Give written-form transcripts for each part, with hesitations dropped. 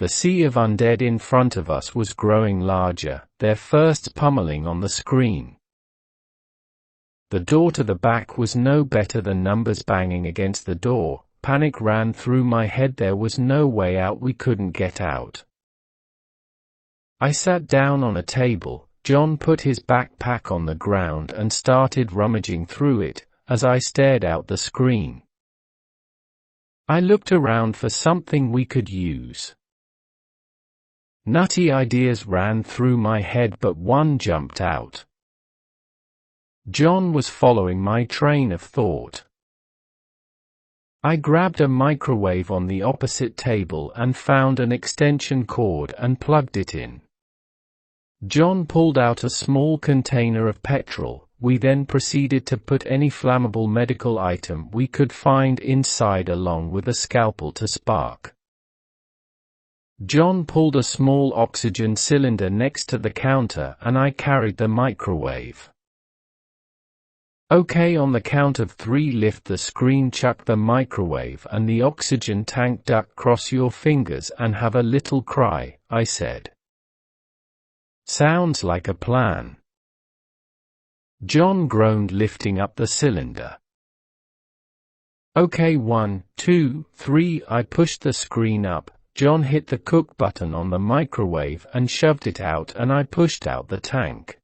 The sea of undead in front of us was growing larger, their fists pummeling on the screen. The door to the back was no better than numbers banging against the door. Panic ran through my head. There was no way out. We couldn't get out. I sat down on a table. John put his backpack on the ground and started rummaging through it, as I stared out the screen. I looked around for something we could use. Nutty ideas ran through my head, but one jumped out. John was following my train of thought. I grabbed a microwave on the opposite table and found an extension cord and plugged it in. John pulled out a small container of petrol. We then proceeded to put any flammable medical item we could find inside along with a scalpel to spark. John pulled a small oxygen cylinder next to the counter and I carried the microwave. Okay, on the count of 3 lift the screen, chuck the microwave and the oxygen tank, duck, cross your fingers and have a little cry, I said. Sounds like a plan. John groaned, lifting up the cylinder. Okay, 1, 2, 3, I pushed the screen up. John hit the cook button on the microwave and shoved it out and I pushed out the tank.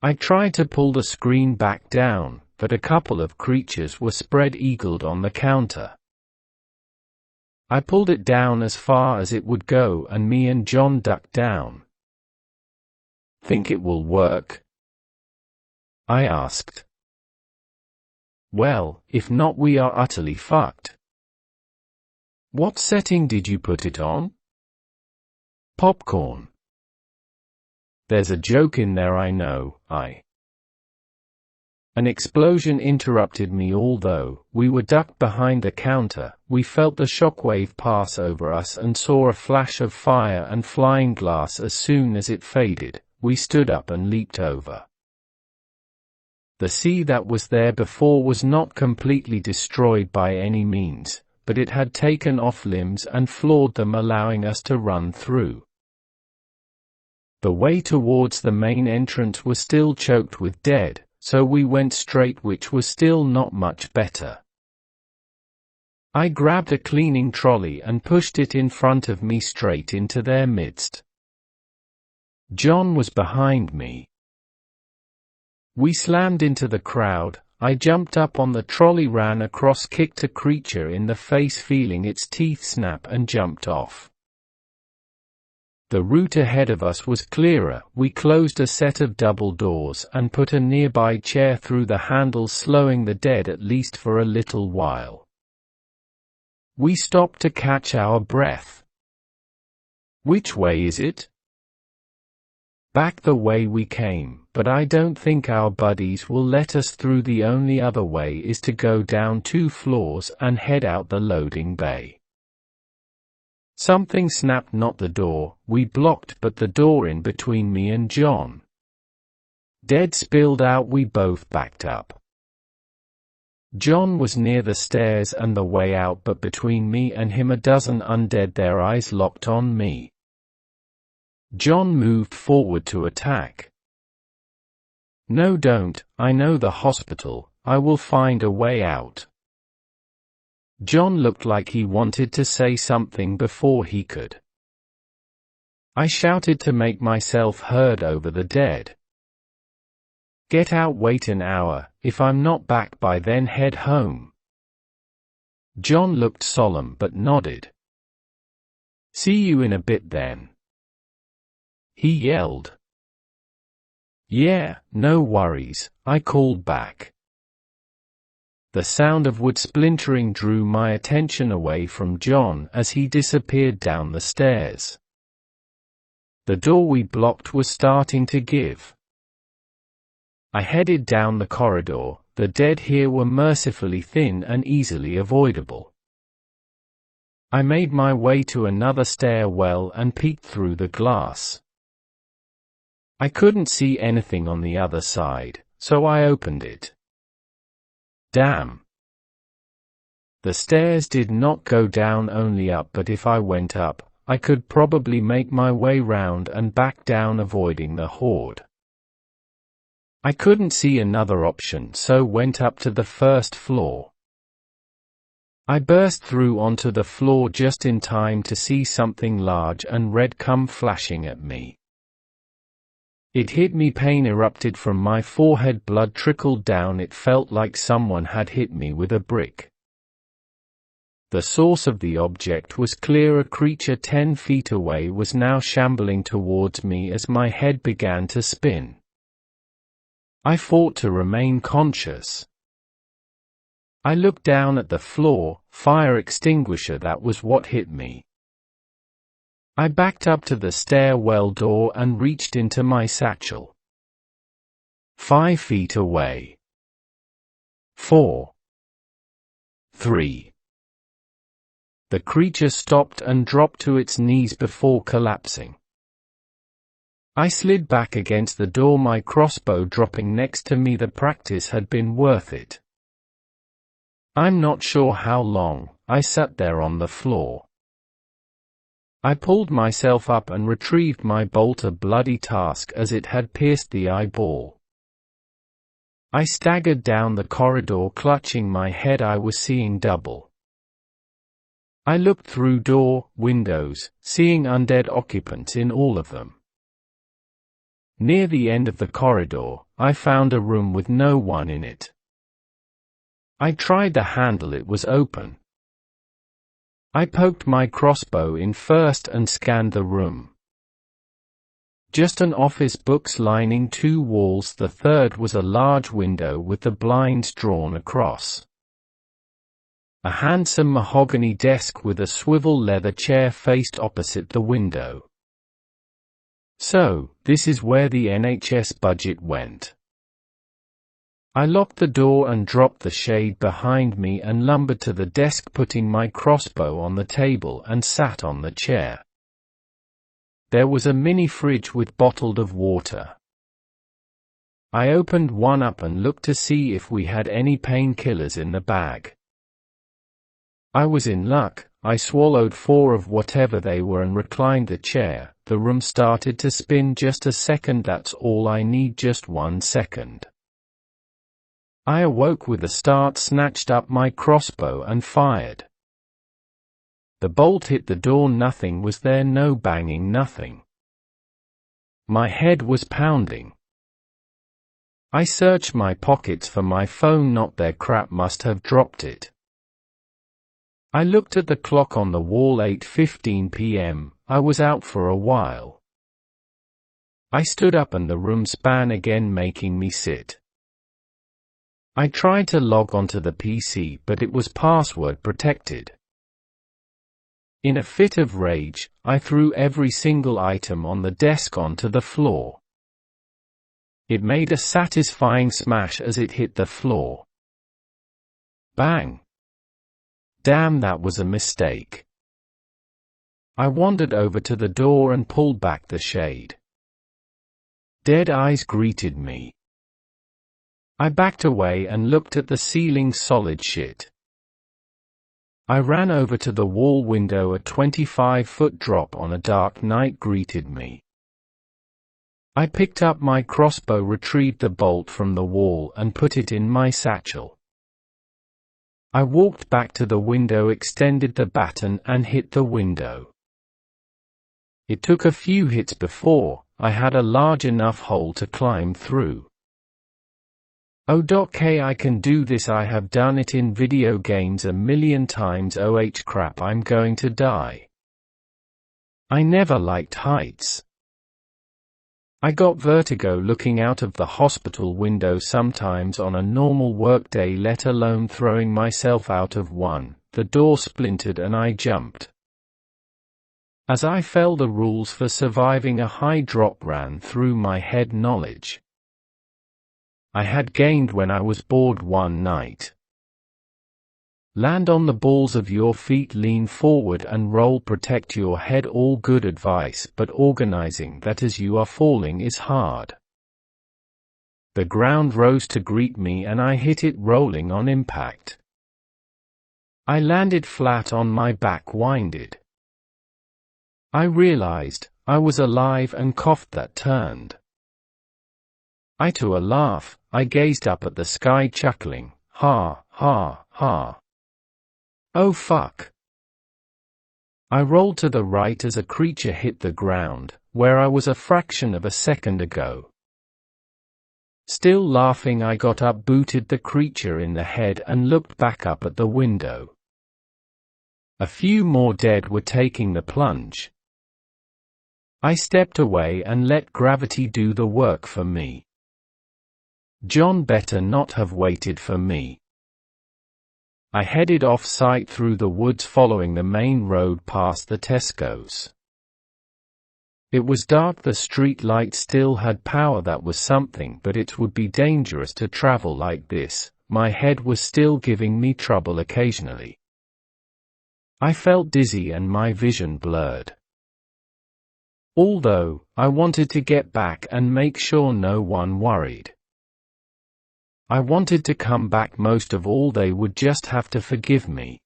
I tried to pull the screen back down, but a couple of creatures were spread-eagled on the counter. I pulled it down as far as it would go and me and John ducked down. Think it will work? I asked. Well, if not, we are utterly fucked. What setting did you put it on? Popcorn. There's a joke in there, I know. An explosion interrupted me. Although we were ducked behind the counter, we felt the shockwave pass over us and saw a flash of fire and flying glass. As soon as it faded, we stood up and leaped over. The sea that was there before was not completely destroyed by any means, but it had taken off limbs and floored them, allowing us to run through. The way towards the main entrance was still choked with dead, so we went straight, which was still not much better. I grabbed a cleaning trolley and pushed it in front of me straight into their midst. John was behind me. We slammed into the crowd. I jumped up on the trolley, ran across, kicked a creature in the face, feeling its teeth snap, and jumped off. The route ahead of us was clearer. We closed a set of double doors and put a nearby chair through the handle, slowing the dead at least for a little while. We stopped to catch our breath. Which way is it? Back the way we came, but I don't think our buddies will let us through. The only other way is to go down 2 floors and head out the loading bay. Something snapped, not the door we blocked, but the door in between me and John. Dead spilled out. We both backed up. John was near the stairs and the way out, but between me and him a dozen undead, their eyes locked on me. John moved forward to attack. No, don't. I know the hospital. I will find a way out. John looked like he wanted to say something before he could. I shouted to make myself heard over the dead. Get out, wait an hour. If I'm not back by then, head home. John looked solemn but nodded. See you in a bit then, he yelled. Yeah, no worries, I called back. The sound of wood splintering drew my attention away from John as he disappeared down the stairs. The door we blocked was starting to give. I headed down the corridor. The dead here were mercifully thin and easily avoidable. I made my way to another stairwell and peeked through the glass. I couldn't see anything on the other side, so I opened it. Damn. The stairs did not go down, only up, but if I went up, I could probably make my way round and back down, avoiding the horde. I couldn't see another option, so went up to the first floor. I burst through onto the floor just in time to see something large and red come flashing at me. It hit me, pain erupted from my forehead, blood trickled down, it felt like someone had hit me with a brick. The source of the object was clear, a creature 10 feet away was now shambling towards me as my head began to spin. I fought to remain conscious. I looked down at the floor, fire extinguisher, that was what hit me. I backed up to the stairwell door and reached into my satchel. 5 feet away. 4. 3. The creature stopped and dropped to its knees before collapsing. I slid back against the door, my crossbow dropping next to me. The practice had been worth it. I'm not sure how long I sat there on the floor. I pulled myself up and retrieved my bolt, a bloody task as it had pierced the eyeball. I staggered down the corridor, clutching my head. I was seeing double. I looked through door, windows, seeing undead occupants in all of them. Near the end of the corridor, I found a room with no one in it. I tried the handle, it was open. I poked my crossbow in first and scanned the room. Just an office, books lining 2 walls. The third was a large window with the blinds drawn across. A handsome mahogany desk with a swivel leather chair faced opposite the window. So, this is where the NHS budget went. I locked the door and dropped the shade behind me and lumbered to the desk, putting my crossbow on the table and sat on the chair. There was a mini fridge with bottled of water. I opened one up and looked to see if we had any painkillers in the bag. I was in luck. I swallowed 4 of whatever they were and reclined the chair. The room started to spin. Just a second, that's all I need, just 1 second. I awoke with a start, snatched up my crossbow and fired. The bolt hit the door, nothing was there, no banging, nothing. My head was pounding. I searched my pockets for my phone, not there, crap, must have dropped it. I looked at the clock on the wall, 8:15 p.m, I was out for a while. I stood up and the room span again, making me sit. I tried to log onto the PC, but it was password protected. In a fit of rage, I threw every single item on the desk onto the floor. It made a satisfying smash as it hit the floor. Bang! Damn, that was a mistake. I wandered over to the door and pulled back the shade. Dead eyes greeted me. I backed away and looked at the ceiling, solid shit. I ran over to the wall window, a 25-foot drop on a dark night greeted me. I picked up my crossbow, retrieved the bolt from the wall and put it in my satchel. I walked back to the window, extended the baton and hit the window. It took a few hits before I had a large enough hole to climb through. OK, I can do this, I have done it in video games a million times. Oh crap, I'm going to die. I never liked heights. I got vertigo looking out of the hospital window sometimes on a normal workday, let alone throwing myself out of one. The door splintered and I jumped. As I fell, the rules for surviving a high drop ran through my head, knowledge I had gained when I was bored one night. Land on the balls of your feet, lean forward and roll, protect your head, all good advice, but organizing that as you are falling is hard. The ground rose to greet me and I hit it, rolling on impact. I landed flat on my back, winded. I realized I was alive and coughed. That turned to a laugh. I gazed up at the sky, chuckling, ha, ha, ha. Oh fuck. I rolled to the right as a creature hit the ground, where I was a fraction of a second ago. Still laughing, I got up, booted the creature in the head, and looked back up at the window. A few more dead were taking the plunge. I stepped away and let gravity do the work for me. John better not have waited for me. I headed off-site through the woods, following the main road past the Tesco's. It was dark, the street light still had power. That was something, but it would be dangerous to travel like this. My head was still giving me trouble occasionally. I felt dizzy and my vision blurred. Although, I wanted to get back and make sure no one worried. I wanted to come back. Most of all, they would just have to forgive me.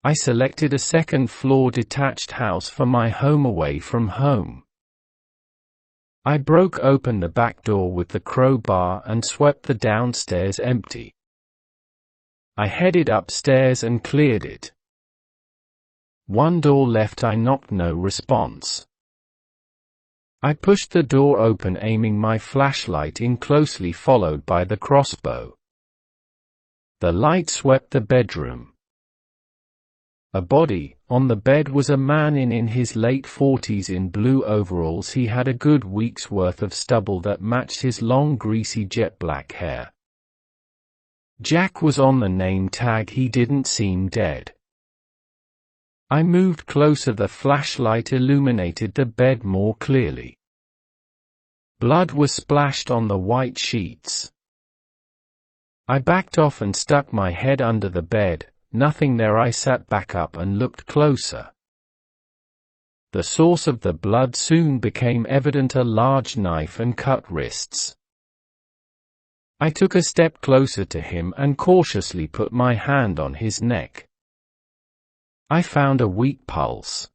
I selected a second-floor detached house for my home away from home. I broke open the back door with the crowbar and swept the downstairs empty. I headed upstairs and cleared it. One door left. I knocked, no response. I pushed the door open, aiming my flashlight in, closely followed by the crossbow. The light swept the bedroom. A body. On the bed was a man in his late 40s in blue overalls. He had a good week's worth of stubble that matched his long, greasy, jet black hair. Jack was on the name tag. He didn't seem dead. I moved closer. The flashlight illuminated the bed more clearly. Blood was splashed on the white sheets. I backed off and stuck my head under the bed. Nothing there. I sat back up and looked closer. The source of the blood soon became evident: a large knife and cut wrists. I took a step closer to him and cautiously put my hand on his neck. I found a weak pulse.